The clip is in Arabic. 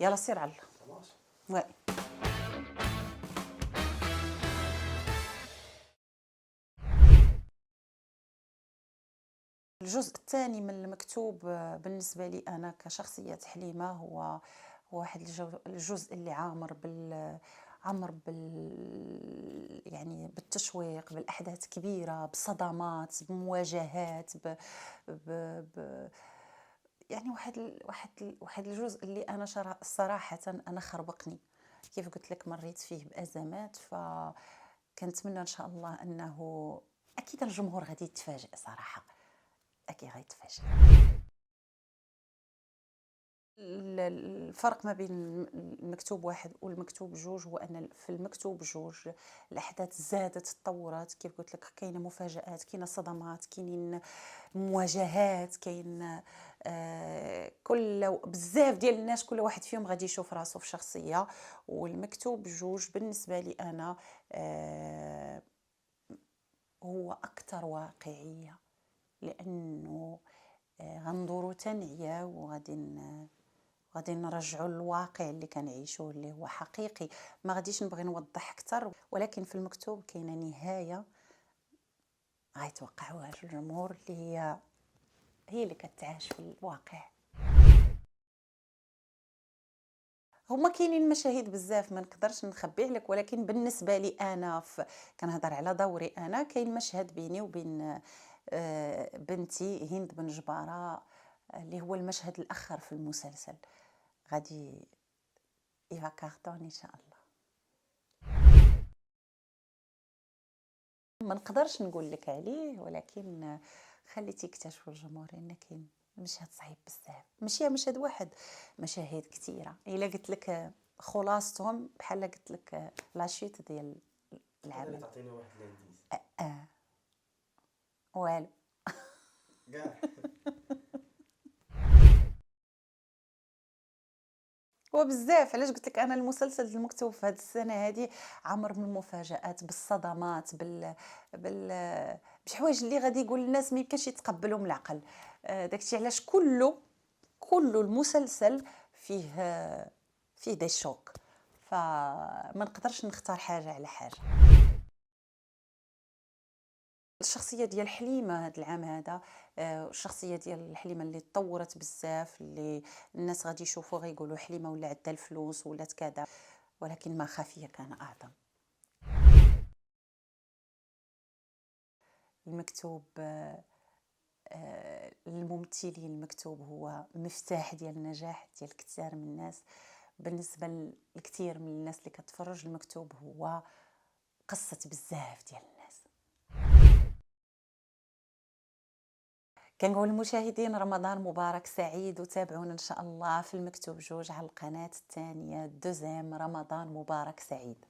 يلا سير على خلاص. الله. الجزء الثاني من المكتوب بالنسبة لي أنا كشخصية حليمة هو واحد الجزء اللي يعني بالتشويق، بالأحداث كبيرة، بصدمات، بمواجهات، ب... ب... يعني واحد الجزء اللي أنا صراحة أنا خربقني. كيف قلت لك مريت فيه بأزمات، فكنتمنى إن شاء الله أنه أكيد الجمهور غادي يتفاجئ صراحة، أكيد غيتفاجئ. الفرق ما بين المكتوب واحد والمكتوب جوج هو أن في المكتوب جوج الأحداث زادت تطورات. كيف قلت لك كاينة مفاجآت، كاينة صدمات، كاينين مواجهات، كاين كل بزاف ديال الناس كل واحد فيهم غادي يشوف راسو في شخصية. والمكتوب جوج بالنسبة لي أنا هو أكثر واقعية، لأنه غندورو تنعيا غادي نرجعوا للواقع اللي كنعيشوه اللي هو حقيقي. ما غاديش نبغي نوضح اكثر، ولكن في المكتوب كاينه نهايه غيتوقعوها الجمهور اللي هي اللي كتعاش في الواقع. هما كاينين مشاهد بزاف ما نقدرش نخبي عليك، ولكن بالنسبه لي انا كنهضر على دوري انا، كاين مشهد بيني وبين بنتي هند بن جبارة اللي هو المشهد الاخر في المسلسل. غادي يفا كارطون ان شاء الله. ما نقدرش نقول لك عليه، ولكن خليتي يكتشفوا الجمهور ان كاين مشهد صعيب بزاف، ماشي مشهد واحد، مشاهد كثيره. الا قلت لك خلاصتهم بحال قلت لك لاشيت ديال العمل. تعطيني واحد لانديز والو كاع. وبزاف. علاش قلت لك انا المسلسل المكتوب في هذه السنه هذه عامر من المفاجات، بالصدمات، بشحوايج اللي غادي يقول الناس ما يمكنش يتقبلوا من العقل. داكشي علاش كله المسلسل فيه دي شوك، فما نقدرش نختار حاجه على حاجه. الشخصيه ديال حليمه هذا العام هذا، الشخصيه ديال حليمه اللي تطورت بزاف، اللي الناس غادي يشوفوا غيقولوا حليمه ولا عندها الفلوس ولات كذا، ولكن ما خفيه كان اعظم. المكتوب الممثلين المكتوب هو مفتاح ديال النجاح ديال كثار من الناس. بالنسبه لكثير من الناس اللي كتفرج، المكتوب هو قصه بزاف ديال الناس. كنقول للمشاهدين رمضان مبارك سعيد، وتابعونا ان شاء الله في المكتوب جوج على القناه الثانيه دوزيام. رمضان مبارك سعيد.